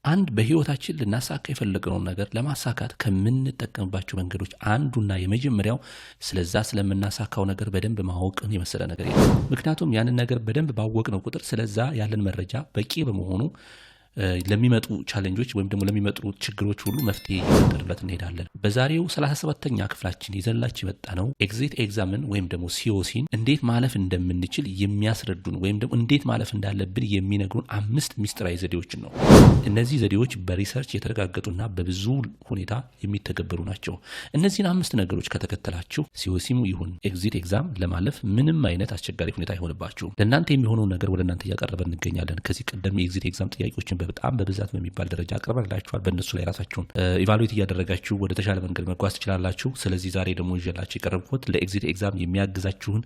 አንድ በህይወታችን ልናሳካ የፈለግነው ነገር ለማሳካት ከምንጠቀምባቸው መንገዶች አንዱና የመጀመሪያው ስለዛ ስለምናሳካው ነገር በደንብ ማወቅን የመሰለ ነገር የለም። ምክንያቱም ያንን ነገር በደንብ ባወቅነው ቁጥር ስለዛ ያለን መረጃ በቂ በመሆኑ ለሚመጡ ቻሌንጆች ወይም ደግሞ ለሚመጡ ችግሮች ሁሉ መፍትሄ እየፈጠርንለት እንሄዳለን። በዛሬው 37ኛ ክፍላችን ይዘንላችሁ የመጣነው ኤግዚት ኤግዛምን ወይም ደግሞ ሲኦሲን እንዴት ማለፍ እንደምንችል የሚያስረዱን ወይም ደግሞ እንዴት ማለፍ እንዳለብን የሚነግሩን 5 ሚስጥራዊ ዘዴዎችን ነው። እነዚህ ዘዴዎች በሪሰርች የተረጋገጡና በብዙ ሁኔታ የሚተገበሩ ናቸው። እነዚህን 5 ነገሮች ከተከተላችሁ ሲኦሲሙ ይሁን ኤግዚት ኤግዛም ለማለፍ ምንም አይነት አስቸጋሪ ሁኔታ አይሆንባችሁም። ለእናንተ የሚሆነው ነገር ወደ እናንተ እያቀረበን እንገኛለን። ከዚህ ቀደም የኤግዚት ኤግዛም ጥያቄዎችን በጣም በብዛት በሚባል ደረጃ አቅርበንላችኋል። በእነሱ ላይ ራሳችሁን ኢቫሉዌት እያደረጋችሁ ወደ ተሻለ መንገድ መጓዝ ትችላላችሁ። ስለዚህ ዛሬ ደግሞ ይዤላችሁ የቀረብኩት ለኤግዚት ኤግዛም የሚያግዛችሁን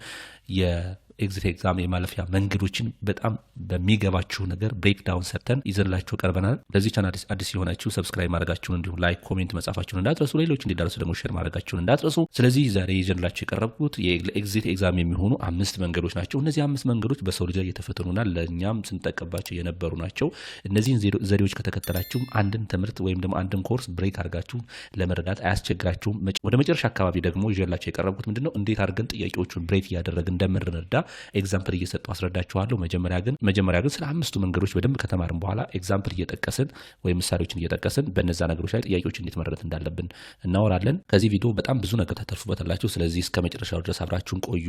ኤግዚት ኤግዛም የማለፊያ መንገዶችን በጣም በሚገባችሁ ነገር ብሬክዳውን ሰርተን ይዘንላችሁ ቀርበናል። ለዚህ ቻናል አዲስ የሆናችሁ ሰብስክራይብ ማድረጋችሁን እንዲሁም ላይክ ኮሜንት መጻፋችሁን እንዳትረሱ፣ ሌሎች እንዲደርሱ ደግሞ ሼር ማድረጋችሁን እንዳትረሱ። ስለዚህ ዛሬ ይዘንላችሁ የቀረብኩት ለኤግዚት ኤግዛም የሚሆኑ 5 መንገዶች ናቸው። እነዚህ 5 መንገዶች በሰው ልጅ የተፈተኑና ለእኛም ስንጠቀምባቸው የነበሩ ናቸው። እነዚህን ዘዴዎች ከተከተላችሁ አንድን ትምህርት ወይም ደግሞ አንድን ኮርስ ብሬክ አድርጋችሁ ለመረዳት አያስቸግራችሁም። ወደ መጨረሻ አካባቢ ደግሞ ይዤላችሁ የቀረብኩት ምንድነው እንዴት አድርገን ጥያቄዎቹን ብሬክ እያደረግን እንደምንረዳ ኤግዛምፕል እየሰጠው አስረዳችኋለሁ። መጀመሪያ ግን ስለ 5ቱ መንገዶች በደንብ ከተማርን በኋላ ኤግዛምፕል እየጠቀስን ወይም ምሳሌዎችን እየጠቀስን በእነዛ ነገሮች ላይ ጥያቄዎች እንዴት መረዳት እንዳለብን እናወራለን። ከዚህ ቪዲዮ በጣም ብዙ ነገር ተተርፉበታላችሁ። ስለዚህ እስከ መጨረሻው ድረስ አብራችሁን ቆዩ።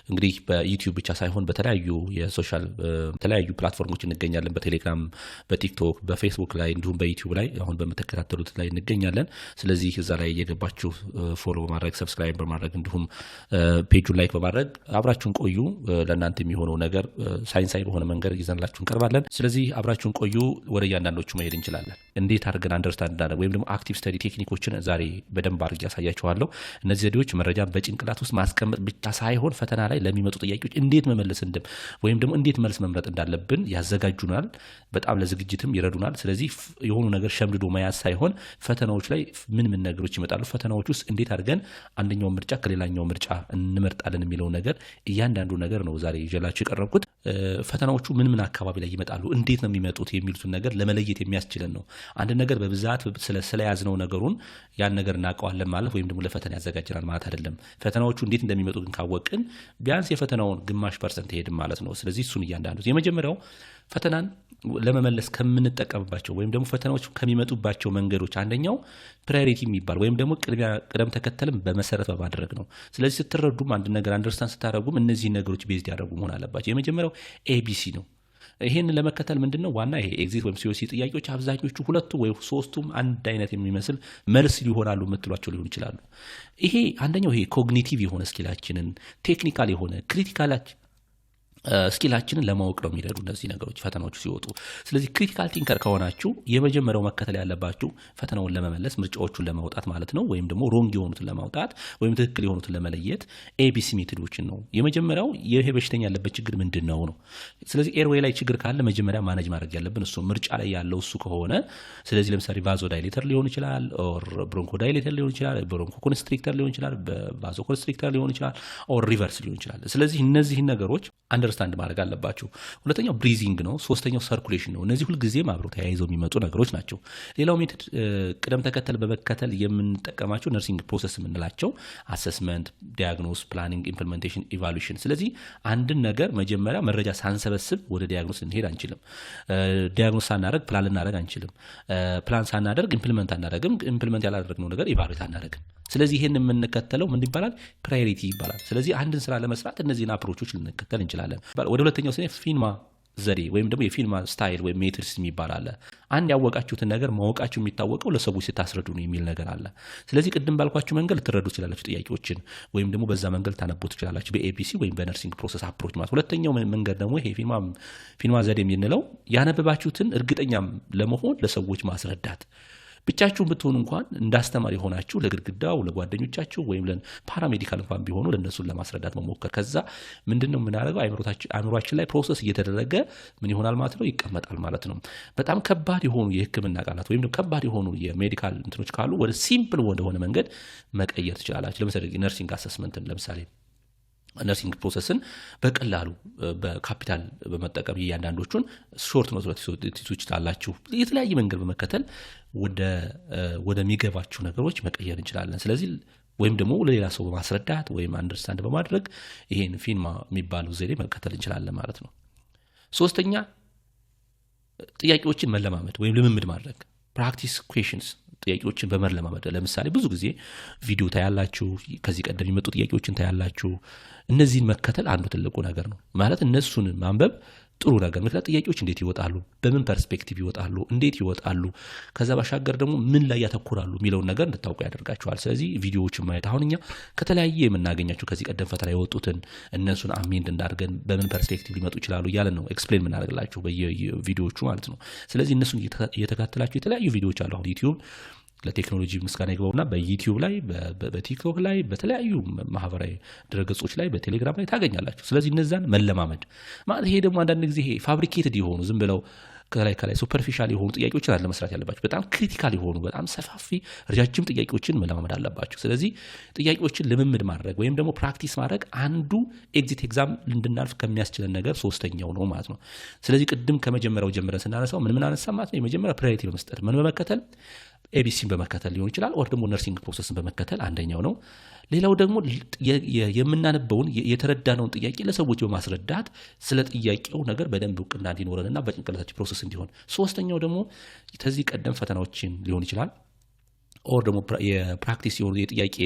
እንግዲህ በዩቲዩብ ብቻ ሳይሆን በተለያዩ የሶሻል ተለያዩ ፕላትፎርሞች እንገኛለን። በቴሌግራም፣ በቲክቶክ፣ በፌስቡክ ላይ እንዲሁም በዩቲዩብ ላይ አሁን በመተከታተሉት ላይ እንገኛለን። ስለዚህ እዛ ላይ እየገባችሁ ፎሎ በማድረግ ሰብስክራይብ በማድረግ እንዲሁም ፔጁን ላይክ በማድረግ አብራችሁን ቆዩ። ለእናንተ የሚሆነው ነገር ሳይንሳዊ በሆነ መንገድ ይዘንላችሁ እንቀርባለን። ስለዚህ አብራችሁን ቆዩ። ወደ እያንዳንዶቹ መሄድ እንችላለን። እንዴት አድርገን አንደርስታንድ እንዳደረግ ወይም ደግሞ አክቲቭ ስተዲ ቴክኒኮችን ዛሬ በደንብ አድርጌ ያሳያችኋለሁ። እነዚህ ዘዴዎች መረጃን በጭንቅላት ውስጥ ማስቀመጥ ብቻ ሳይሆን ፈተና ላይ ለሚመጡ ጥያቄዎች እንዴት መመለስ ወይም ደግሞ እንዴት መልስ መምረጥ እንዳለብን ያዘጋጁናል። በጣም ለዝግጅትም ይረዱናል። ስለዚህ የሆኑ ነገር ሸምድዶ መያዝ ሳይሆን ፈተናዎች ላይ ምን ነገሮች ይመጣሉ፣ ፈተናዎች ውስጥ እንዴት አድርገን አንደኛው ምርጫ ከሌላኛው ምርጫ እንመርጣለን የሚለው ነገር እያንዳንዱ ነገር ነው ዛሬ ይዤላችሁ የቀረብኩት። ፈተናዎቹ ምን አካባቢ ላይ ይመጣሉ፣ እንዴት ነው የሚመጡት የሚሉትን ነገር ለመለየት የሚያስችለን ነው። አንድ ነገር በብዛት ስለያዝነው ነገሩን ያን ነገር እናውቀዋለን ማለት ወይም ደግሞ ለፈተና ያዘጋጀናል ማለት አይደለም። ፈተናዎቹ እንዴት እንደሚመጡ ግን ካወቅን ቢያንስ የፈተናውን ግማሽ % ሄድን ማለት ነው። ስለዚህ እሱን እያንዳንዱ የመጀመሪያው ፈተናን ለመመለስ ከምንጠቀምባቸው ወይም ደግሞ ፈተናዎች ከሚመጡባቸው መንገዶች አንደኛው ፕራዮሪቲ የሚባል ወይም ደግሞ ቅደም ተከተልን በመሰረት በማድረግ ነው። ስለዚህ ስትረዱም አንድ ነገር አንደርስታንድ ስታደርጉም እነዚህ ነገሮች ቤዝድ ያደርጉ መሆን አለባቸው። የመጀመሪያው ኤቢሲ ነው። ይሄን ለመከተል ምንድነው ዋና ይሄ ኤግዚት ወይም ሲኦሲ ጥያቄዎች አብዛኞቹ 2 ወይ 3ቱም አንድ አይነት የሚመስል መልስ ሊሆናሉ የምትሏቸው ሊሆን ይችላሉ። ይሄ አንደኛው ይሄ ኮግኒቲቭ የሆነ ስኪላችንን ቴክኒካል የሆነ ክሪቲካል ስኪላችንን ለማወቅ ነው የሚረዱ እነዚህ ነገሮች ፈተናዎቹ ሲወጡ። ስለዚህ ክሪቲካል ቲንከር ከሆናችሁ የመጀመሪያው መከተል ያለባችሁ ፈተናውን ለመመለስ ምርጫዎቹን ለማውጣት ማለት ነው፣ ወይም ደግሞ ሮንግ የሆኑትን ለማውጣት ወይም ትክክል የሆኑትን ለመለየት ኤቢሲ ሜቶዶችን ነው። የመጀመሪያው ይሄ በሽተኛ ያለበት ችግር ምንድነው ነው። ስለዚህ ኤርዌይ ላይ ችግር ካለ መጀመሪያ ማኔጅ ማድረግ ያለብን እሱ ምርጫ ላይ ያለው እሱ ከሆነ ስለዚህ ለምሳሌ ቫዞ ዳይሌተር ሊሆን ይችላል፣ ኦር ብሮንኮ ዳይሌተር ሊሆን ይችላል፣ ብሮንኮ ኮንስትሪክተር ሊሆን ይችላል፣ ቫዞ ኮንስትሪክተር ሊሆን ይችላል፣ ኦር ሪቨርስ ሊሆን ይችላል። ስለዚህ እነዚህ ነገሮች አንደርስታንድ ማድረግ አለባችሁ። ሁለተኛው ብሪዚንግ ነው። ሶስተኛው ሰርኩሌሽን ነው። እነዚህ ሁልጊዜም አብረው ተያይዘው የሚመጡ ነገሮች ናቸው። ሌላው ሜተድ ቅደም ተከተል በመከተል የምንጠቀማቸው ነርሲንግ ፕሮሰስ የምንላቸው አሰስመንት፣ ዲያግኖስ፣ ፕላኒንግ፣ ኢምፕሊሜንቴሽን፣ ኢቫሉዌሽን። ስለዚህ አንድን ነገር መጀመሪያ መረጃ ሳንሰበስብ ወደ ዲያግኖስ ልንሄድ አንችልም። ዲያግኖስ ሳናደርግ ፕላን ልናደርግ አንችልም። ፕላን ሳናደርግ ኢምፕሊመንት አናደርግም። ኢምፕሊመንት ያላደረግነው ነገር ኢቫሉዌት አናደርግም። ስለዚህ ይሄን የምንከተለው ምን ይባላል? ፕራዮሪቲ ይባላል። ስለዚህ አንድን ስራ ለመስራት እነዚህን አፕሮቾች ልንከተል እንችላለን። ወደ ሁለተኛው ስኔ ፊልማ ዘዴ ወይም ደግሞ የፊልማ ስታይል ወይም ሜትርስ የሚባል አለ። አንድ ያወቃችሁትን ነገር ማወቃችሁ የሚታወቀው ለሰዎች ስታስረዱ ነው የሚል ነገር አለ። ስለዚህ ቅድም ባልኳችሁ መንገድ ልትረዱ ትችላላችሁ ጥያቄዎችን ወይም ደግሞ በዛ መንገድ ታነቡ ትችላላችሁ በኤቢሲ ወይም በነርሲንግ ፕሮሰስ አፕሮች ማለት። ሁለተኛው መንገድ ደግሞ ይሄ ፊልማ ዘዴ የምንለው ያነበባችሁትን እርግጠኛም ለመሆን ለሰዎች ማስረዳት። ብቻችሁን ብትሆኑ እንኳን እንዳስተማሪ ሆናችሁ ለግድግዳው ለጓደኞቻችሁ ወይም ለፓራሜዲካል እንኳን ቢሆኑ ለነሱን ለማስረዳት መሞከር። ከዛ ምንድነው የምናደርገው? አእምሮአችን ላይ ፕሮሰስ እየተደረገ ምን ይሆናል ማለት ነው? ይቀመጣል ማለት ነው። በጣም ከባድ የሆኑ የሕክምና ቃላት ወይም ከባድ የሆኑ የሜዲካል እንትኖች ካሉ ወደ ሲምፕል ወደሆነ መንገድ መቀየር ትችላላችሁ። ለምሳሌ ነርሲንግ አሰስመንትን ለምሳሌ ነርሲንግ ፕሮሰስን በቀላሉ በካፒታል በመጠቀም እያንዳንዶቹን ሾርት ኖትስ ትችላላችሁ የተለያየ መንገድ በመከተል ወደሚገባችሁ ነገሮች መቀየር እንችላለን። ስለዚህ ወይም ደግሞ ለሌላ ሰው በማስረዳት ወይም አንደርስታንድ በማድረግ ይሄን ፊልማ የሚባለው ዘዴ መከተል እንችላለን ማለት ነው። ሶስተኛ ጥያቄዎችን መለማመድ ወይም ልምምድ ማድረግ ፕራክቲስ ኩዌሽንስ ጥያቄዎችን በመለማመድ ለምሳሌ ብዙ ጊዜ ቪዲዮ ታያላችሁ ከዚህ ቀደም የሚመጡ ጥያቄዎችን ታያላችሁ እነዚህን መከተል አንዱ ትልቁ ነገር ነው ማለት እነሱን ማንበብ ጥሩ ነገር ምክንያት ጥያቄዎች እንዴት ይወጣሉ በምን ፐርስፔክቲቭ ይወጣሉ እንዴት ይወጣሉ ከዛ ባሻገር ደግሞ ምን ላይ ያተኩራሉ የሚለው ነገር እንድታውቁ ያደርጋችኋል። ስለዚህ ቪዲዮዎችን ማየት አሁንኛ ከተለያየ የምናገኛቸው ከዚህ ቀደም ፈተና የወጡትን እነሱን አሜንድ እንዳርገን በምን ፐርስፔክቲቭ ሊመጡ ይችላሉ ያለን ነው ኤክስፕሌን ምናደርግላችሁ በየቪዲዮዎቹ ማለት ነው። ስለዚህ እነሱን እየተከታተላችሁ የተለያዩ ቪዲዮዎች አሉ አሁን ዩቲዩብ ለቴክኖሎጂ ምስጋና ይግባውና በዩቲዩብ ላይ በቲክቶክ ላይ በተለያዩ ማህበራዊ ድረገጾች ላይ በቴሌግራም ላይ ታገኛላችሁ። ስለዚህ እነዛን መለማመድ ማለት ይሄ ደግሞ አንዳንድ ጊዜ ፋብሪኬትድ የሆኑ ዝም ብለው ከላይ ሱፐርፊሻል የሆኑ ጥያቄዎችን አለ መስራት ያለባችሁ በጣም ክሪቲካል የሆኑ በጣም ሰፋፊ ረጃጅም ጥያቄዎችን መለማመድ አለባችሁ። ስለዚህ ጥያቄዎችን ልምምድ ማድረግ ወይም ደግሞ ፕራክቲስ ማድረግ አንዱ ኤግዚት ኤግዛም እንድናልፍ ከሚያስችለን ነገር ሶስተኛው ነው ማለት ነው። ስለዚህ ቅድም ከመጀመሪያው ጀምረን ስናነሳው ምን አነሳ ማለት ነው የመጀመሪያ ፕራዮሪቲ በመስጠት ምን በመከተል ኤቢሲን በመከተል ሊሆን ይችላል ኦር ደግሞ ነርሲንግ ፕሮሰስን በመከተል አንደኛው ነው። ሌላው ደግሞ የምናነበውን የተረዳነውን ጥያቄ ለሰዎች በማስረዳት ስለ ጥያቄው ነገር በደንብ እውቅና እንዲኖረንና በጭንቅላታችን ፕሮሰስ እንዲሆን። ሶስተኛው ደግሞ ከዚህ ቀደም ፈተናዎችን ሊሆን ይችላል ኦር ደግሞ የፕራክቲስ የሆኑ የጥያቄ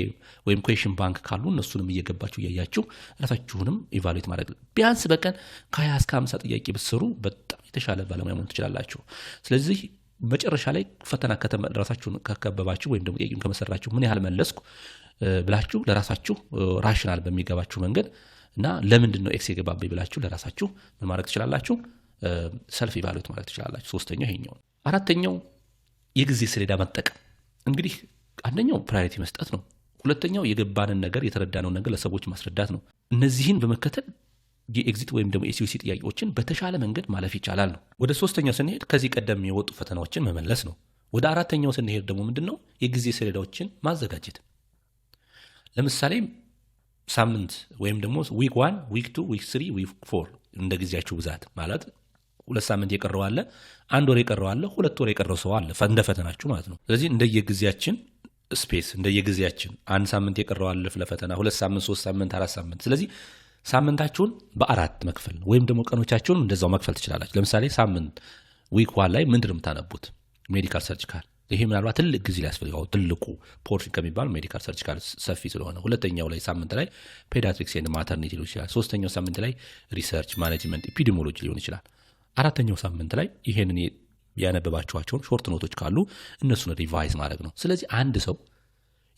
ወይም ኩዌሽን ባንክ ካሉ እነሱንም እየገባችሁ እያያችሁ ራሳችሁንም ኢቫሉዌት ማድረግ ቢያንስ በቀን ከ20 እስከ 50 ጥያቄ ብትሰሩ በጣም የተሻለ ባለሙያ መሆን ትችላላችሁ። ስለዚህ መጨረሻ ላይ ፈተና ራሳችሁን ከከበባችሁ ወይም ደግሞ ጥያቄውን ከመሰራችሁ ምን ያህል መለስኩ ብላችሁ ለራሳችሁ ራሽናል በሚገባችሁ መንገድ እና ለምንድን ነው ኤክስ የገባብኝ ብላችሁ ለራሳችሁ ምን ማድረግ ትችላላችሁ ሰልፍ ኢቫሉዌት ማድረግ ትችላላችሁ። ሶስተኛው ይሄኛው። አራተኛው የጊዜ ሰሌዳ መጠቀም። እንግዲህ አንደኛው ፕራዮሪቲ መስጠት ነው። ሁለተኛው የገባንን ነገር የተረዳነውን ነገር ለሰዎች ማስረዳት ነው። እነዚህን በመከተል የኤግዚት ወይም ደግሞ ኤሲዩሲ ጥያቄዎችን በተሻለ መንገድ ማለፍ ይቻላል ነው። ወደ ሶስተኛው ስንሄድ ከዚህ ቀደም የወጡ ፈተናዎችን መመለስ ነው። ወደ አራተኛው ስንሄድ ደግሞ ምንድነው የጊዜ ሰሌዳዎችን ማዘጋጀት። ለምሳሌ ሳምንት ወይም ደግሞ ዊክ 1 ዊክ 2 ዊክ 3 ዊክ 4 እንደ ጊዜያችሁ ብዛት ማለት 2 ሳምንት የቀረው አለ 1 ወር የቀረው አለ 2 ወር የቀረው ሰው አለ እንደ ፈተናችሁ ማለት ነው። ስለዚህ እንደየጊዜያችን ስፔስ እንደየጊዜያችን 1 ሳምንት የቀረው አለ ለፈተና 2 ሳምንት 3 ሳምንት 4 ሳምንት ስለዚህ ሳምንታችሁን በአራት መክፈል ወይም ደግሞ ቀኖቻችሁን እንደዛው መክፈል ትችላላችሁ። ለምሳሌ ሳምንት ዊክ 1 ላይ ምንድነው የምታነቡት ሜዲካል ሰርጂካል ይሄ ምናልባት ትልቅ ጊዜ ሊያስፈልገው ትልቁ ፖርሽን ከሚባል ሜዲካል ሰርጂካል ሰፊ ስለሆነ ሁለተኛው ላይ ሳምንት ላይ ፔዲያትሪክስ ኤንድ ማተርኒቲ ሊሆን ይችላል። ሶስተኛው ሳምንት ላይ ሪሰርች ማኔጅመንት ኤፒዲሚዮሎጂ ሊሆን ይችላል። አራተኛው ሳምንት ላይ ይሄንን ያነበባችኋቸውን ሾርት ኖቶች ካሉ እነሱን ሪቫይዝ ማድረግ ነው። ስለዚህ አንድ ሰው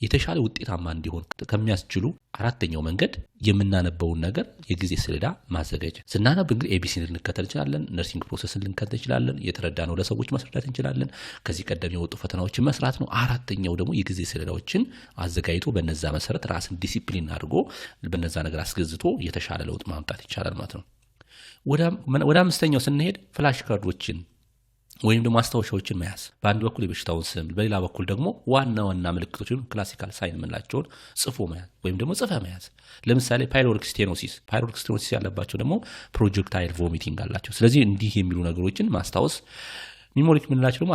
የተሻለ ውጤታማ እንዲሆን ከሚያስችሉ አራተኛው መንገድ የምናነበውን ነገር የጊዜ ሰሌዳ ማዘጋጀት። ስናነብ እንግዲህ ኤቢሲን ልንከተል እንችላለን፣ ነርሲንግ ፕሮሰስን ልንከተል እንችላለን፣ የተረዳነው ለሰዎች ማስረዳት እንችላለን፣ ከዚህ ቀደም የወጡ ፈተናዎችን መስራት ነው። አራተኛው ደግሞ የጊዜ ሰሌዳዎችን አዘጋጅቶ በነዛ መሰረት ራስን ዲሲፕሊን አድርጎ በነዛ ነገር አስገዝቶ የተሻለ ለውጥ ማምጣት ይቻላል ማለት ነው። ወደ አምስተኛው ስንሄድ ፍላሽ ካርዶችን ወይም ደግሞ ማስታወሻዎችን መያዝ። በአንድ በኩል የበሽታውን ስም በሌላ በኩል ደግሞ ዋና ዋና ምልክቶችን ክላሲካል ሳይን የምንላቸውን ጽፎ መያዝ ወይም ደግሞ ጽፈ መያዝ። ለምሳሌ ፓይሎሪክ ስቴኖሲስ ያለባቸው ደግሞ ፕሮጀክታይል ቮሚቲንግ አላቸው። ስለዚህ እንዲህ የሚሉ ነገሮችን ማስታወስ። ሚሞሪክ የምንላቸው ደግሞ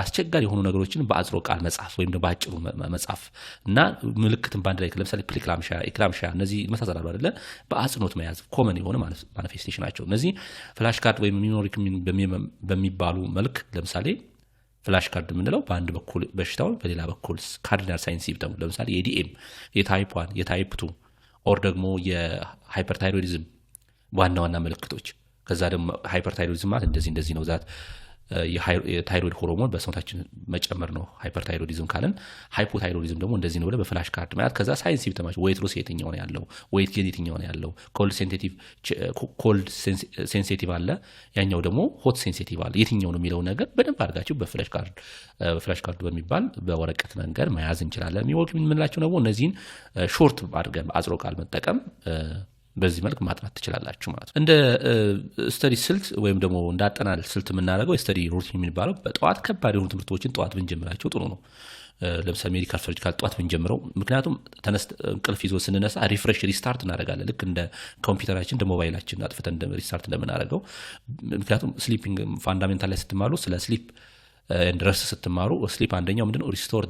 አስቸጋሪ የሆኑ ነገሮችን በአጽሮ ቃል መጻፍ ወይም ደግሞ በአጭሩ መጻፍ እና ምልክትን ባንድ ላይ ለምሳሌ ኢክላምሻ እነዚህ መሳሰላሉ አይደለ በአጽኖት መያዝ ኮመን የሆነ ማኒፌስቴሽን ናቸው። እነዚህ ፍላሽ ካርድ ወይም ሚሞሪክ በሚባሉ መልክ ለምሳሌ ፍላሽ ካርድ የምንለው በአንድ በኩል በሽታውን በሌላ በኩል ካርዲናል ሳይን ሲምፕተም ለምሳሌ የዲኤም የታይፕ 1 የታይፕ 2 ኦር ደግሞ የሃይፐርታይሮይዲዝም ዋና ዋና ምልክቶች። ከዛ ደግሞ ሃይፐርታይሮይዲዝም ማለት እንደዚህ ነው ዛት የታይሮይድ ሆርሞን በሰውነታችን መጨመር ነው ሃይፐርታይሮይዲዝም ካለን። ሃይፖታይሮይዲዝም ደግሞ እንደዚህ ነው ብለ በፍላሽ ካርድ ማለት ከዛ ሳይንስ ሲምፕተማቸው ዌይት ሎስ የትኛው ነው ያለው ዌይት ጌን የትኛው ነው ያለው ኮልድ ሴንሲቲቭ አለ ያኛው ደግሞ ሆት ሴንሲቲቭ አለ የትኛው ነው የሚለው ነገር በደንብ አድርጋችሁ በፍላሽ ካርድ በሚባል በወረቀት መንገድ መያዝ እንችላለን። የሚወቅ የምንላቸው ነው እነዚህን ሾርት አድርገን በአጽሮ ቃል መጠቀም በዚህ መልክ ማጥናት ትችላላችሁ ማለት ነው። እንደ ስተዲ ስልት ወይም ደግሞ እንዳጠናል ስልት የምናደርገው የስተዲ ሩቲን የሚባለው በጠዋት ከባድ የሆኑ ትምህርቶችን ጠዋት ብንጀምራቸው ጥሩ ነው። ለምሳሌ ሜዲካል ሰርጂካል ጠዋት ብንጀምረው፣ ምክንያቱም እንቅልፍ ይዞ ስንነሳ ሪፍሬሽ ሪስታርት እናደርጋለን። ልክ እንደ ኮምፒውተራችን እንደ ሞባይላችን አጥፍተን ሪስታርት እንደምናደርገው። ምክንያቱም ስሊፒንግ ፋንዳሜንታል ላይ ስትማሩ ስለ ስሊፕ ረስት ስትማሩ ስሊፕ አንደኛው ምንድነው ሪስቶር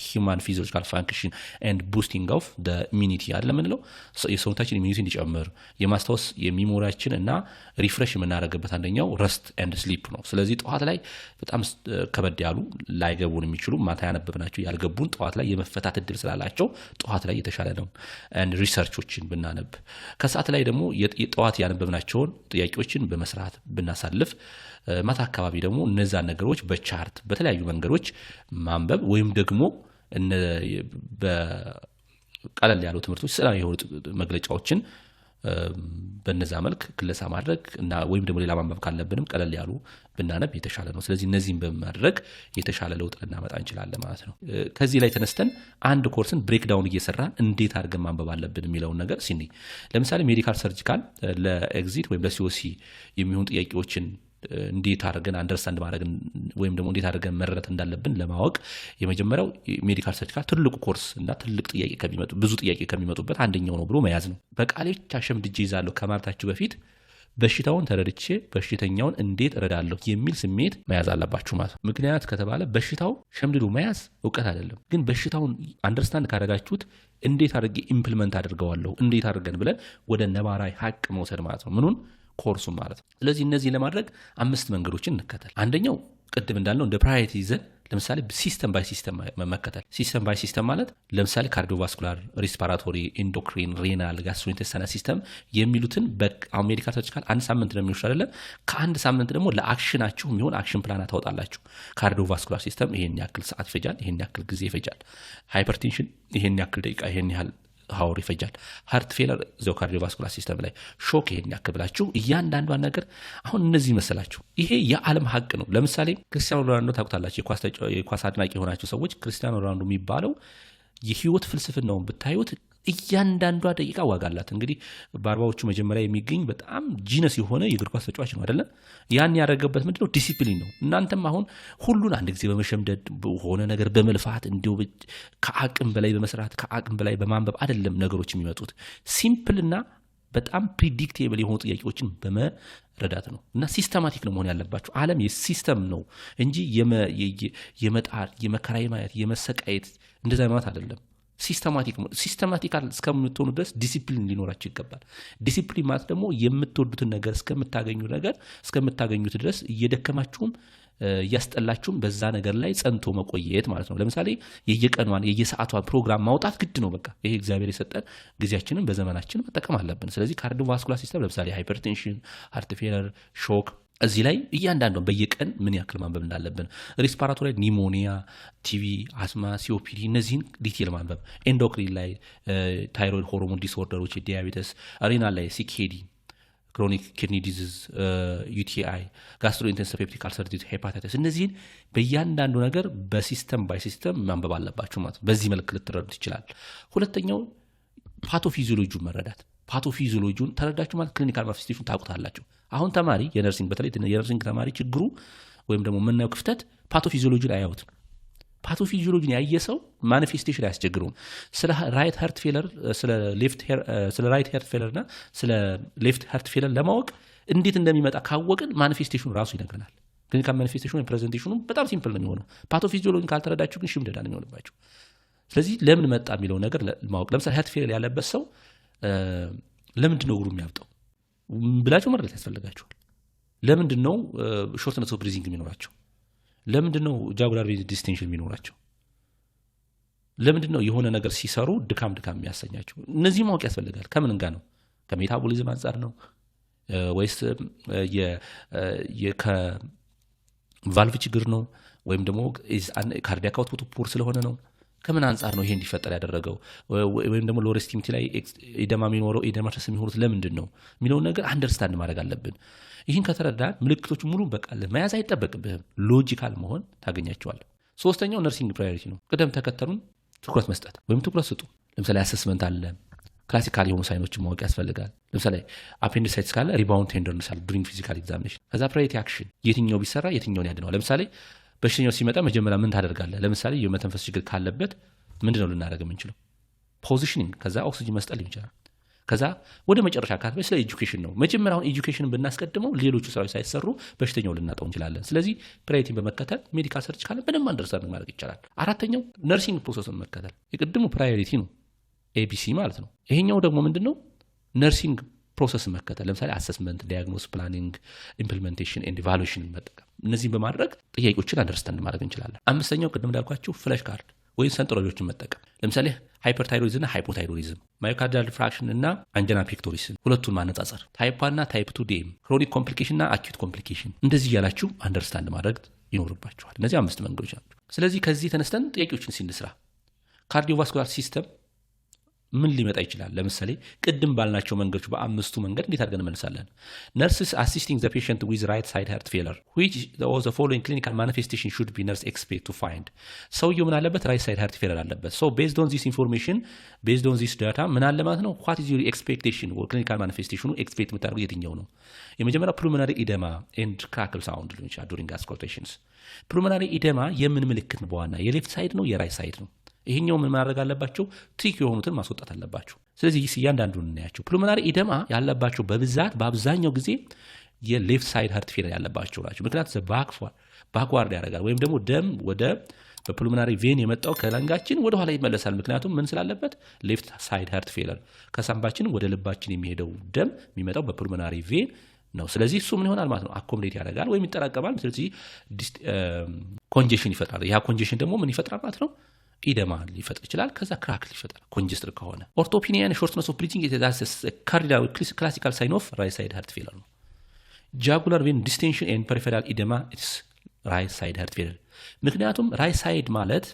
ሂውማን ፊዚዮሎጂካል ፋንክሽን ኤንድ ቡስቲንግ ኦፍ ኢሚኒቲ አይደለም ምንለው የሰውነታችን ኢሚኒቲ እንዲጨምር የማስታወስ የሚሞሪያችን እና ሪፍሬሽ የምናደርግበት አንደኛው ረስት ኤንድ ስሊፕ ነው። ስለዚህ ጠዋት ላይ በጣም ከበድ ያሉ ላይገቡን የሚችሉ ማታ ያነበብናቸው ያልገቡን ጠዋት ላይ የመፈታት እድል ስላላቸው ጠዋት ላይ የተሻለ ነው። ኤንድ ሪሰርቾችን ብናነብ ከሰዓት ላይ ደግሞ ጠዋት ያነበብናቸውን ጥያቄዎችን በመስራት ብናሳልፍ ማታ አካባቢ ደግሞ እነዛን ነገሮች በቻርት በተለያዩ መንገዶች ማንበብ ወይም ደግሞ በቀለል ያሉ ትምህርቶች ስለ የሆኑ መግለጫዎችን በነዛ መልክ ክለሳ ማድረግ እና ወይም ደግሞ ሌላ ማንበብ ካለብንም ቀለል ያሉ ብናነብ የተሻለ ነው። ስለዚህ እነዚህን በማድረግ የተሻለ ለውጥ ልናመጣ እንችላለን ማለት ነው። ከዚህ ላይ ተነስተን አንድ ኮርስን ብሬክዳውን እየሰራን እንዴት አድርገን ማንበብ አለብን የሚለውን ነገር ሲኒ ለምሳሌ ሜዲካል ሰርጂካል ለኤግዚት ወይም ለሲኦሲ የሚሆኑ ጥያቄዎችን እንዴት አድርገን አንደርስታንድ ማድረግ ወይም ደግሞ እንዴት አድርገን መረዳት እንዳለብን ለማወቅ የመጀመሪያው ሜዲካል ሰርጂካል ትልቁ ኮርስ እና ትልቅ ጥያቄ ብዙ ጥያቄ ከሚመጡበት አንደኛው ነው ብሎ መያዝ ነው። በቃሌ አሸምድጄ ይዛለሁ ከማለታችሁ በፊት በሽታውን ተረድቼ በሽተኛውን እንዴት እረዳለሁ የሚል ስሜት መያዝ አለባችሁ ማለት ነው። ምክንያት ከተባለ በሽታው ሸምድዶ መያዝ እውቀት አይደለም፣ ግን በሽታውን አንደርስታንድ ካደረጋችሁት እንዴት አድርጌ ኢምፕሊመንት አድርገዋለሁ እንዴት አድርገን ብለን ወደ ነባራዊ ሀቅ መውሰድ ማለት ነው ምኑን ኮርሱ ማለት ነው። ስለዚህ እነዚህ ለማድረግ 5 መንገዶችን እንከተል። አንደኛው ቅድም እንዳልነው እንደ ፕራዮሪቲ ይዘን ለምሳሌ ሲስተም ባይ ሲስተም መከተል። ሲስተም ባይ ሲስተም ማለት ለምሳሌ ካርዲዮቫስኩላር፣ ሪስፓራቶሪ፣ ኢንዶክሪን፣ ሬናል፣ ጋስትሮኢንቴስታይናል ሲስተም የሚሉትን በሜዲካል ሰርጂካል 1 ሳምንት ነው የሚወስድ አይደለም። ከአንድ ሳምንት ደግሞ ለአክሽናችሁ የሚሆን አክሽን ፕላን ታወጣላችሁ። ካርዲዮቫስኩላር ሲስተም ይሄን ያክል ሰዓት ይፈጃል፣ ይሄን ያክል ጊዜ ይፈጃል። ሃይፐርቴንሽን ይሄን ያክል ደቂቃ ይሄን ያህል ሀውር ይፈጃል። ሃርት ፌለር ዘው ካርዲዮቫስኩላር ሲስተም ላይ ሾክ ይሄን ያክል ብላችሁ እያንዳንዷን ነገር አሁን እነዚህ መሰላችሁ። ይሄ የዓለም ሀቅ ነው። ለምሳሌ ክርስቲያኖ ሮናልዶ ታውቁታላችሁ። የኳስ አድናቂ የሆናችሁ ሰዎች ክርስቲያኖ ሮናልዶ የሚባለው የህይወት ፍልስፍናውን ብታዩት እያንዳንዷ ደቂቃ ዋጋ አላት። እንግዲህ በ40ዎቹ መጀመሪያ የሚገኝ በጣም ጂነስ የሆነ የእግር ኳስ ተጫዋች ነው አይደለም። ያን ያደረገበት ምንድነው? ዲሲፕሊን ነው። እናንተም አሁን ሁሉን አንድ ጊዜ በመሸምደድ ሆነ ነገር በመልፋት እንዲሁ ከአቅም በላይ በመስራት ከአቅም በላይ በማንበብ አይደለም ነገሮች የሚመጡት። ሲምፕልና በጣም ፕሪዲክቴብል የሆኑ ጥያቄዎችን በመረዳት ነው። እና ሲስተማቲክ ነው መሆን ያለባቸው። ዓለም የሲስተም ነው እንጂ የመጣር የመከራ ማየት የመሰቃየት እንደዛ ማለት አይደለም። ሲስተማቲካል እስከምትሆኑ ድረስ ዲሲፕሊን ሊኖራችሁ ይገባል። ዲሲፕሊን ማለት ደግሞ የምትወዱትን ነገር እስከምታገኙት ድረስ እየደከማችሁም እያስጠላችሁም በዛ ነገር ላይ ጸንቶ መቆየት ማለት ነው። ለምሳሌ የየቀኗን የየሰዓቷን ፕሮግራም ማውጣት ግድ ነው። በቃ ይሄ እግዚአብሔር የሰጠን ጊዜያችንን በዘመናችን መጠቀም አለብን። ስለዚህ ካርዲዮቫስኩላር ሲስተም ለምሳሌ ሃይፐርቴንሽን፣ ሃርት ፌለር፣ ሾክ እዚህ ላይ እያንዳንዷን በየቀን ምን ያክል ማንበብ እንዳለብን፣ ሪስፓራቶሪ ላይ ኒሞኒያ፣ ቲቪ፣ አስማ፣ ሲኦፒዲ እነዚህን ዲቴል ማንበብ፣ ኤንዶክሪን ላይ ታይሮይድ ሆርሞን ዲስኦርደሮች፣ ዲያቤተስ፣ ሬናል ላይ ሲኬዲ፣ ክሮኒክ ኪድኒ ዲዚዝ፣ ዩቲአይ፣ ጋስትሮኢንቴስታይናል ፔፕቲክ አልሰር ዲዚዝ፣ ሄፓታይተስ እነዚህን በእያንዳንዱ ነገር በሲስተም ባይ ሲስተም ማንበብ አለባችሁ ማለት በዚህ መልክ ልትረዱት ይችላል። ሁለተኛው ፓቶፊዚዮሎጂውን መረዳት። ፓቶፊዚዮሎጂውን ተረዳችሁ ማለት ክሊኒካል ማኒፌስቴሽን ታውቁታላችሁ። አሁን ተማሪ የነርሲንግ በተለይ የነርሲንግ ተማሪ ችግሩ ወይም ደግሞ የምናየው ክፍተት ፓቶፊዚዮሎጂን አያዩትም። ፓቶፊዚዮሎጂን ያየ ሰው ማኒፌስቴሽን አያስቸግረውም። ስለ ራይት ሃርት ፌለር ስለ ራይት ሃርት ፌለር እና ስለ ሌፍት ሃርት ፌለር ለማወቅ እንዴት እንደሚመጣ ካወቅን ማኒፌስቴሽኑ ራሱ ይነግረናል። ክሊኒካል ማኒፌስቴሽኑ ወይም ፕሬዘንቴሽኑ በጣም ሲምፕል ነው የሚሆነው። ፓቶፊዚዮሎጂን ካልተረዳችሁ ግን ሽምደዳ ነው የሚሆንባችሁ። ስለዚህ ለምን መጣ የሚለው ነገር ማወቅ። ለምሳሌ ሃርት ፌለር ያለበት ሰው ለምንድን ነው እግሩ የሚያብጠው ብላችሁ መረዳት ያስፈልጋችኋል። ለምንድን ነው ሾርትነስ ኦፍ ብሪዚንግ የሚኖራቸው? ለምንድን ነው ጃጉላር ቬን ዲስቴንሽን የሚኖራቸው? ለምንድን ነው የሆነ ነገር ሲሰሩ ድካም የሚያሰኛቸው? እነዚህ ማወቅ ያስፈልጋል። ከምን ጋር ነው? ከሜታቦሊዝም አንጻር ነው ወይስ ከቫልቭ ችግር ነው? ወይም ደግሞ ካርዲያክ አውትፑት ፑር ስለሆነ ነው? ከምን አንጻር ነው ይሄ እንዲፈጠር ያደረገው? ወይም ደግሞ ሎወር ኤክስትሪሚቲ ላይ ኤደማ የሚኖረው ኤደማተስ የሚሆኑት ለምንድን ነው የሚለውን ነገር አንደርስታንድ ማድረግ አለብን። ይህን ከተረዳን ምልክቶች ሙሉ በቃል መያዝ አይጠበቅብህም። ሎጂካል መሆን ታገኛቸዋለህ። ሶስተኛው ነርሲንግ ፕራዮሪቲ ነው። ቅደም ተከተሉን ትኩረት መስጠት ወይም ትኩረት ስጡ። ለምሳሌ አሰስመንት አለ፣ ክላሲካል የሆኑ ሳይኖችን ማወቅ ያስፈልጋል። ለምሳሌ አፔንዲሳይትስ ካለ ሪባውንድ ቴንደርነስ አለ ዱሪንግ ፊዚካል ኤግዛሚኔሽን። ከዛ ፕራዮሪቲ አክሽን የትኛው ቢሰራ የትኛውን ያድነዋል። ለምሳሌ በሽተኛው ሲመጣ መጀመሪያ ምን ታደርጋለህ? ለምሳሌ የመተንፈስ ችግር ካለበት ምንድነው ልናደርግ የምንችለው? ፖዚሽኒንግ፣ ከዛ ኦክሲጅን መስጠት ይችላል። ከዛ ወደ መጨረሻ አካባቢ ስለ ኤጁኬሽን ነው። መጀመሪያውን ኤጁኬሽንን ብናስቀድመው ሌሎቹ ስራዎች ሳይሰሩ በሽተኛው ልናጣው እንችላለን። ስለዚህ ፕራዮሪቲን በመከተል ሜዲካል ሰርች ካለ በደንብ አንደርስታንድ ማድረግ ይቻላል። አራተኛው ነርሲንግ ፕሮሰስን መከተል። የቅድሙ ፕራዮሪቲ ነው ኤቢሲ ማለት ነው። ይሄኛው ደግሞ ምንድነው? ነርሲንግ ፕሮሰስ መከተል። ለምሳሌ አሰስመንት፣ ዳያግኖስ፣ ፕላኒንግ፣ ኢምፕሊሜንቴሽን ኤንድ ኢቫሉዌሽን መጠቀም። እነዚህን በማድረግ ጥያቄዎችን አንደርስታንድ ማድረግ እንችላለን። አምስተኛው ቅድም እንዳልኳችሁ ፍለሽ ካርድ ወይም ሰንጠረዦችን መጠቀም። ለምሳሌ ሃይፐርታይሮይድስ እና ሃይፖታይሮይድም፣ ማዮካርዲያል ፍራክሽን እና አንጀና ፔክቶሪስን ሁለቱን ማነጻጸር፣ ታይፕ 1 እና ታይፕ 2 ዲኤም፣ ክሮኒክ ኮምፕሊኬሽን እና አኪዩት ኮምፕሊኬሽን፣ እንደዚህ እያላችሁ አንደርስታንድ ማድረግ ይኖርባችኋል። እነዚህ 5 መንገዶች ናቸው። ስለዚህ ከዚህ ተነስተን ጥያቄዎችን ሲንስራ ካርዲዮቫስኩላር ሲስተም ምን ሊመጣ ይችላል? ለምሳሌ ቅድም ባልናቸው መንገዶች በአምስቱ መንገድ እንዴት አድርገን እንመልሳለን? ነርስስ አሲስቲንግ ዘ ፔሸንት ዊዝ ራይት ሳይድ ሃርት ፌለር which the following clinical manifestation should be nurse expect to find። ሰውየው ምን አለበት? ራይት ሳይድ ሃርት ፌለር አለበት። so based on this information, based on this data ምን አለ ማለት ነው? what is your expectation or clinical manifestation ኤክስፔክት የምታደርጉት የትኛው ነው? የመጀመሪያው ፕሉሞናሪ ኢደማ and crackle sound ሊሆን ይችላል during auscultations። ፕሉሞናሪ ኢደማ የምን ምልክት ነው? በዋና የሌፍት ሳይድ ነው የራይት ሳይድ ነው? ይሄኛው ምን ማድረግ አለባቸው? ትሪክ የሆኑትን ማስወጣት አለባቸው። ስለዚህ እያንዳንዱን እናያቸው። ፕሉሞናሪ ኢደማ ያለባቸው በብዛት በአብዛኛው ጊዜ የሌፍት ሳይድ ሃርት ፌለር ያለባቸው ናቸው። ምክንያቱም ባክዋርድ ያደርጋል ወይም ደግሞ ደም ወደ በፕሉሞናሪ ቬን የመጣው ከለንጋችን ወደ ኋላ ይመለሳል። ምክንያቱም ምን ስላለበት? ሌፍት ሳይድ ሃርት ፌለር። ከሳምባችን ወደ ልባችን የሚሄደው ደም የሚመጣው በፕሉሞናሪ ቬን ነው። ስለዚህ እሱ ምን ይሆናል ማለት ነው? አኮሞዴት ያደርጋል ወይም ይጠራቀማል። ስለዚህ ኮንጀሽን ይፈጥራል። ያ ኮንጀሽን ደግሞ ምን ይፈጥራል ማለት ነው? ኢደማ ሊፈጥር ይችላል። ከዛ ክራክ ሊፈጥራል ኮንጀስትር ከሆነ። ኦርቶፒኒያን ሾርትነስ ኦፍ ብሪቲንግ ኢዝ ካርዲናል ክላሲካል ሳይን ኦፍ ራይት ሳይድ ሃርት ፌለር ነው። ጃጉላር ቬን ዲስቴንሽን ኤንድ ፐሪፌራል ኢደማ ኢትስ ራይት ሳይድ ሃርት ፌለር። ምክንያቱም ራይት ሳይድ ማለት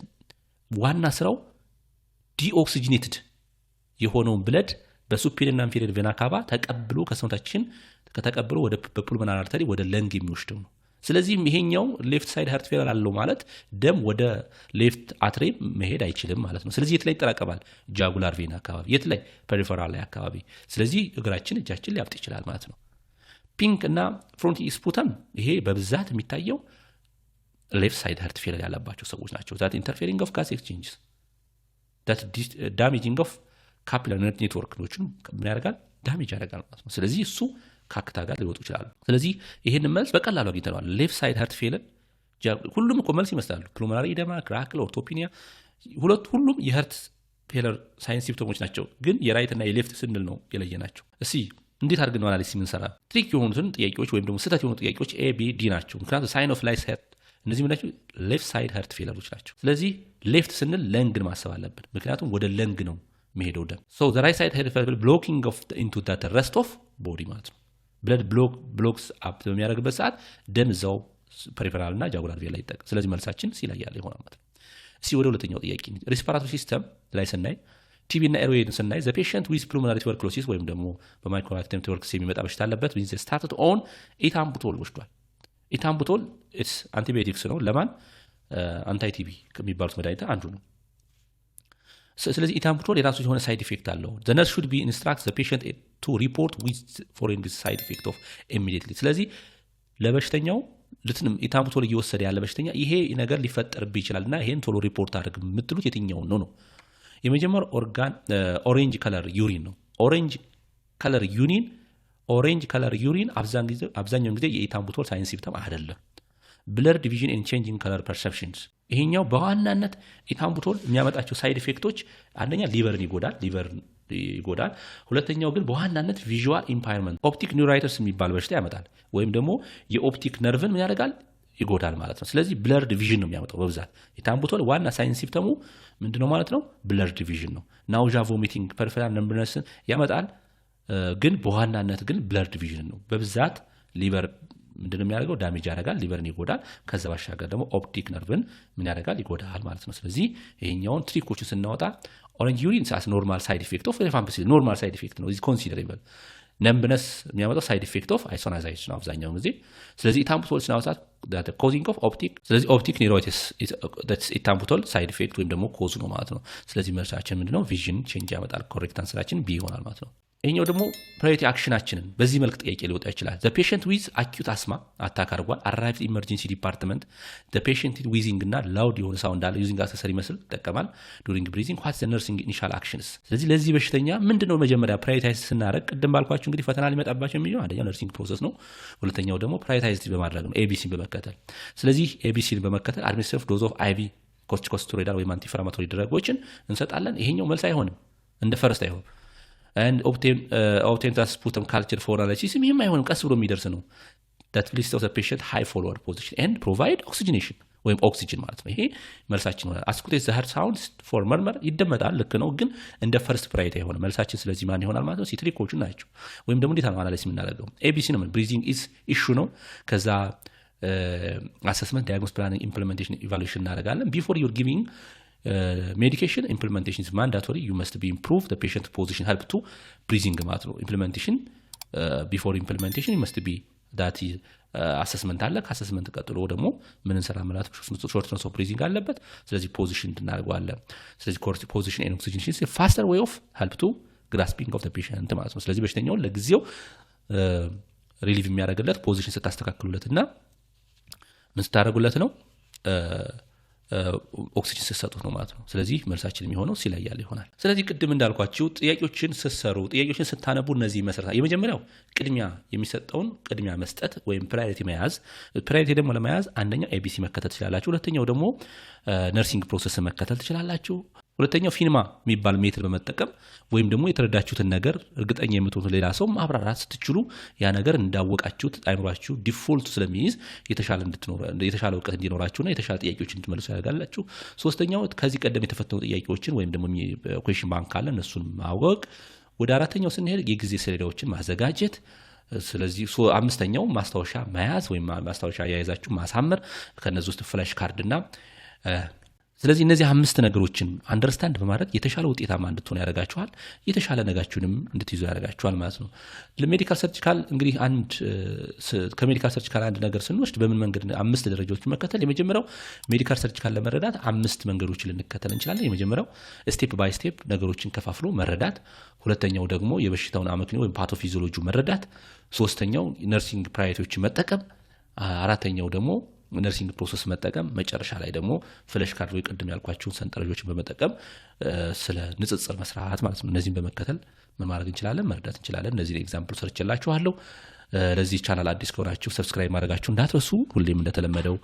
ዋና ስራው ዲኦክሲጂኔትድ የሆነውን ብለድ በሱፔሪየር እና ኢንፌሪየር ቬና ካቫ ተቀብሎ ከሰውነታችን ከተቀብሎ ወደ ፑልሞናሪ አርተሪ ወደ ለንግ የሚወስደው ነው። ስለዚህም ይሄኛው ሌፍት ሳይድ ሃርት ፌለር አለው ማለት ደም ወደ ሌፍት አትሬ መሄድ አይችልም ማለት ነው። ስለዚህ የት ላይ ይጠራቀማል? ጃጉላር ቬን አካባቢ። የት ላይ? ፐሪፌራል ላይ አካባቢ። ስለዚህ እግራችን እጃችን ሊያብጥ ይችላል ማለት ነው። ፒንክ እና ፍሮንት ስፑተም ይሄ በብዛት የሚታየው ሌፍት ሳይድ ሃርት ፌለር ያለባቸው ሰዎች ናቸው። ዛት ኢንተርፌሪንግ ኦፍ ጋስ ኤክስቼንጅስ ዳት ዳሜጂንግ ኦፍ ካፒላሪ ኔትወርክኖችን ምን ያደርጋል? ዳሜጅ ያደርጋል ማለት ነው። ስለዚህ እሱ ካክታ ጋር ሊወጡ ይችላሉ። ስለዚህ ይሄንን መልስ በቀላሉ አግኝተናል። ሌፍት ሳይድ ሃርት ፌለር ሁሉም እኮ መልስ ይመስላሉ። ፕሉሞናሪ ኢደማ፣ ክራክል፣ ኦርቶፒኒያ ሁሉም የሃርት ፌለር ሳይን ሲምፕቶሞች ናቸው። ግን የራይት እና የሌፍት ስንል ነው የለየናቸው። እስኪ እንዴት አድርገን ነው አናሊሲስ የምንሰራ? ትሪክ የሆኑትን ጥያቄዎች ወይም ደግሞ ስህተት የሆኑ ጥያቄዎች ኤ ቢ ዲ ናቸው። ምክንያቱም ሳይን ኦፍ ላይስ ሃርት እነዚህ ምን ናቸው? ሌፍት ሳይድ ሃርት ፌለሮች ናቸው። ስለዚህ ሌፍት ስንል ለንግን ማሰብ አለብን። ምክንያቱም ወደ ለንግ ነው የሚሄደው ደም። ሶ ዘ ራይት ሳይድ ሃርት ፌለር ብሎኪንግ ኦፍ ኢንቱ ዳት ረስት ኦፍ ቦዲ ማለት ነው። ብለድ ብሎክስ አፕ በሚያደርግበት ሰዓት ደም እዛው ፐሪፌራል እና ጃጉላር ቬን ላይ ይጠቃ። ስለዚህ መልሳችን ሲ ላይ ያለ ይሆናል ማለት ነው። እስኪ ወደ ሁለተኛው ጥያቄ ሬስፒራቶሪ ሲስተም ላይ ስናይ ቲቢ እና ኤርዌይን ስናይ ዘ ፔሸንት ዊዝ ፕሉሞናሪ ቱበርኩሎሲስ ወይም ደግሞ በማይኮባክቴሪየም ቱበርኩሎሲስ የሚመጣ በሽታ አለበት ዊዝ ስታርትድ ኦን ኢታምቡቶል ወስዷል። ኢታምቡቶል ኢትስ አንቲባዮቲክስ ነው። ለማን? አንታይ ቲቢ ከሚባሉት መድኃኒት አንዱ ነው። ስለዚህ ኢታምቡቶል የራሱ የሆነ ሳይድ ኢፌክት አለው። the nurse should be instruct the patient to report with foreign side effect of immediately። ስለዚህ ለበሽተኛው ኢታምቡቶል እየወሰደ ያለ በሽተኛ ይሄ ነገር ሊፈጠርብህ ይችላልና ይሄን ቶሎ ሪፖርት አድርግ የምትሉት የትኛውን ነው? የመጀመሪያው ኦሬንጅ ከለር ዩሪን ነው። ኦሬንጅ ከለር ዩሪን አብዛኛውን ጊዜ የኢታምቡቶል ሳይን ሲምፕተም አይደለም። ብለር ዲቪዥን ኤንድ ቼንጅ ኢን ከለር ፐርሰፕሽንስ ይሄኛው በዋናነት ኢታምቡቶል የሚያመጣቸው ሳይድ ኢፌክቶች አንደኛ ሊቨርን ይጎዳል። ሁለተኛው ግን በዋናነት ቪዥዋል ኢምፓየርመንት ኦፕቲክ ኒውራይተርስ የሚባል በሽታ ያመጣል። ወይም ደግሞ የኦፕቲክ ነርቭን ምን ያደርጋል? ይጎዳል ማለት ነው። ስለዚህ ብለርድ ቪዥን ነው የሚያመጣው በብዛት። ኢታምቡቶል ዋና ሳይን ሲምፕተሙ ምንድነው ማለት ነው? ብለርድ ቪዥን ነው። ናውዣ፣ ቮሚቲንግ፣ ፐሪፌራል ነርቭነስን ያመጣል። ግን በዋናነት ግን ብለርድ ቪዥን ነው በብዛት። ሊቨር ምንድነው የሚያደርገው? ዳሜጅ ያደርጋል፣ ሊቨርን ይጎዳል። ከዛ ባሻገር ደግሞ ኦፕቲክ ነርቭን ምን ያደርጋል? ይጎዳል ማለት ነው። ስለዚህ ይሄኛውን ትሪኮችን ስናወጣ ኦሬንጅ ዩሪን ሳስ ኖርማል ሳይድ ኢፌክት ኦፍ ሪፋምፒሲሊን ኖርማል ሳይድ ኢፌክት ነው። ኢዝ ኮንሲደሬብል ነምብነስ የሚያመጣው ሳይድ ኢፌክት ኦፍ አይሶናይዛይትስ ነው አብዛኛውን ጊዜ። ስለዚህ ኢታምቡቶል ስናወጣት ኮዚንግ ኦፍ ኦፕቲክ፣ ስለዚህ ኦፕቲክ ኒውራይቲስ ኢታምቡቶል ሳይድ ኢፌክት ወይም ደግሞ ኮዝ ነው ማለት ነው። ስለዚህ መልሳችን ምንድነው? ቪዥን ቼንጅ ያመጣል። ኮሬክት አንሰራችን ቢ ይሆናል ማለት ነው። ይሄኛው ደግሞ ፕራዮሪቲ አክሽናችንን በዚህ መልክ ጥያቄ ሊወጣ ይችላል። ዘ ፔሸንት ዊዝ አኪዩት አስማ አታክ አድርጓል። አራይቭድ ኢመርጀንሲ ዲፓርትመንት ዘ ፔሸንት ዊዚንግ እና ላውድ የሆነ ሳውንድ አለ ዩዚንግ አክሰሰሪ መስል ይጠቀማል ዱሪንግ ብሪዚንግ ዋትስ ዘ ነርሲንግ ኢኒሻል አክሽንስ። ስለዚህ ለዚህ በሽተኛ ምንድነው መጀመሪያ ፕራዮሪታይዝ ስናደርግ ቅድም ባልኳችሁ እንግዲህ ፈተና ሊመጣባቸው የሚለው አንደኛው ነርሲንግ ፕሮሰስ ነው። ሁለተኛው ደግሞ ፕራዮሪታይዝ በማድረግ ነው ኤቢሲን በመከተል። ስለዚህ ኤቢሲን በመከተል አድሚኒስትሬቲቭ ዶዝ ኦፍ አይቪ ኮርቲኮስቴሮይዳል ወይም አንቲኢንፍላማቶሪ ድረጎችን እንሰጣለን። ይሄኛው መልስ አይሆንም፣ እንደ ፈርስት አይሆንም። and obtain sputum culture for analysis ይህም አይሆንም፣ ቀስ ብሎ የሚደርስ ነው። that list of the patient high forward position and provide oxygenation ወይም ኦክሲጅን ማለት ነው። ይሄ መልሳችን ነው። አስኩቴት ዘ ሃርት ሳውንድ ፎር መርመር ይደመጣል፣ ልክ ነው፣ ግን እንደ ፈርስት ፕራዮሪቲ አይሆንም መልሳችን። ስለዚህ ማን ይሆናል ማለት ነው? ሲትሪኮቹ ናቸው። ወይም ደግሞ እንዴት ነው አናላይሲስ የምናደርገው? ኤቢሲ ነው። ብሪዚንግ ኢዝ ኢሹ ነው። ከዛ አሰስመንት ዳያግኖስ ፕላኒንግ ኢምፕሊሜንቴሽን ኢቫሉዌሽን እናደርጋለን። ቢፎር ዩር ጊቪንግ medication implementation is mandatory, you must be improve the patient position help to breathing ማለት ነው። implementation before implementation you must be that assessment አለ። ከአሰስመንት ቀጥሎ ደግሞ ምን እንሰራ ማለት shortness of breathing አለበት። ስለዚህ ፖዚሽን እናደርገዋለን። ስለዚህ ፖዚሽን and oxygenation is a faster way of help to grasping of the patient ማለት ነው። ስለዚህ በሽተኛውን ለጊዜው ሪሊቭ የሚያደርግለት ፖዚሽን ስታስተካክሉለትና ምን ስታደርጉለት ነው ኦክሲጅን ስትሰጡት ነው ማለት ነው። ስለዚህ መልሳችን የሚሆነው ሲለያል ይሆናል። ስለዚህ ቅድም እንዳልኳችሁ ጥያቄዎችን ስትሰሩ ጥያቄዎችን ስታነቡ እነዚህ መሰረታ የመጀመሪያው ቅድሚያ የሚሰጠውን ቅድሚያ መስጠት ወይም ፕራዮሪቲ መያዝ። ፕራዮሪቲ ደግሞ ለመያዝ አንደኛው ኤቢሲ መከተል ትችላላችሁ። ሁለተኛው ደግሞ ነርሲንግ ፕሮሰስ መከተል ትችላላችሁ። ሁለተኛው ፊንማ የሚባል ሜትር በመጠቀም ወይም ደግሞ የተረዳችሁትን ነገር እርግጠኛ የምትሆኑት ሌላ ሰው ማብራራት ስትችሉ ያ ነገር እንዳወቃችሁት አይምሯችሁ ዲፎልት ስለሚይዝ የተሻለ እውቀት እንዲኖራችሁና የተሻለ ጥያቄዎች እንድትመልሱ ያደርጋላችሁ። ሶስተኛው ከዚህ ቀደም የተፈተኑ ጥያቄዎችን ወይም ደግሞ ኩዌስችን ባንክ ካለ እነሱን ማወቅ። ወደ አራተኛው ስንሄድ የጊዜ ሰሌዳዎችን ማዘጋጀት። ስለዚህ አምስተኛው ማስታወሻ መያዝ ወይም ማስታወሻ ያያዛችሁ ማሳመር፣ ከነዚህ ውስጥ ፍላሽ ካርድና ስለዚህ እነዚህ አምስት ነገሮችን አንደርስታንድ በማድረግ የተሻለ ውጤታማ እንድትሆኑ ያደርጋችኋል። የተሻለ ነጋችሁንም እንድትይዙ ያደርጋችኋል ማለት ነው። ለሜዲካል ሰርጂካል እንግዲህ ከሜዲካል ሰርጂካል አንድ ነገር ስንወስድ በምን መንገድ አምስት ደረጃዎችን መከተል። የመጀመሪያው ሜዲካል ሰርጂካል ለመረዳት አምስት መንገዶችን ልንከተል እንችላለን። የመጀመሪያው ስቴፕ ባይ ስቴፕ ነገሮችን ከፋፍሎ መረዳት። ሁለተኛው ደግሞ የበሽታውን አመክንዮ ወይም ፓቶፊዚዮሎጂ መረዳት። ሶስተኛው ነርሲንግ ፕራዮሪቲዎችን መጠቀም። አራተኛው ደግሞ ነርሲንግ ፕሮሰስ መጠቀም። መጨረሻ ላይ ደግሞ ፍለሽ ካርድ ወይ ቅድም ያልኳችሁን ሰንጠረዦችን በመጠቀም ስለ ንጽጽር መስራት ማለት ነው። እነዚህን በመከተል ምን ማድረግ እንችላለን? መረዳት እንችላለን። እነዚህን ኤግዛምፕል ሰርችላችኋለሁ። ለዚህ ቻናል አዲስ ከሆናችሁ ሰብስክራይብ ማድረጋችሁ እንዳትረሱ። ሁሌም እንደተለመደው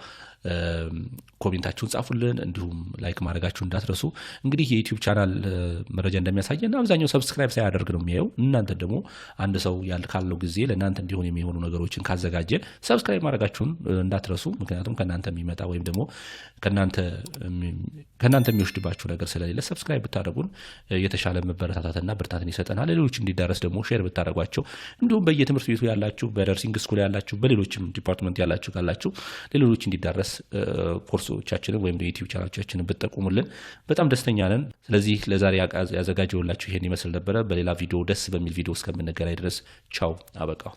ኮሜንታችሁን ጻፉልን፣ እንዲሁም ላይክ ማድረጋችሁ እንዳትረሱ። እንግዲህ የዩቲዩብ ቻናል መረጃ እንደሚያሳየን አብዛኛው ሰብስክራይብ ሳያደርግ ነው የሚያየው። እናንተ ደግሞ አንድ ሰው ካለው ጊዜ ለእናንተ እንዲሆን የሚሆኑ ነገሮችን ካዘጋጀ ሰብስክራይብ ማድረጋችሁን እንዳትረሱ። ምክንያቱም ከእናንተ የሚመጣ ወይም ደግሞ ከእናንተ የሚወስድባችሁ ነገር ስለሌለ ሰብስክራይብ ብታደርጉን የተሻለ መበረታታትና ብርታትን ይሰጠናል። ሌሎች እንዲዳረስ ደግሞ ሼር ብታደርጓቸው፣ እንዲሁም በየትምህርት ቤቱ ያላችሁ በነርሲንግ ስኩል ያላችሁ በሌሎችም ዲፓርትመንት ያላችሁ ካላችሁ ለሌሎች እንዲዳረስ ኮርሶቻችንን ወይም የዩቲዩብ ቻናሎቻችንን ብትጠቁሙልን በጣም ደስተኛ ነን። ስለዚህ ለዛሬ ያዘጋጀሁላችሁ ይሄን ይመስል ነበረ። በሌላ ቪዲዮ ደስ በሚል ቪዲዮ እስከምንገናኝ ድረስ ቻው፣ አበቃው።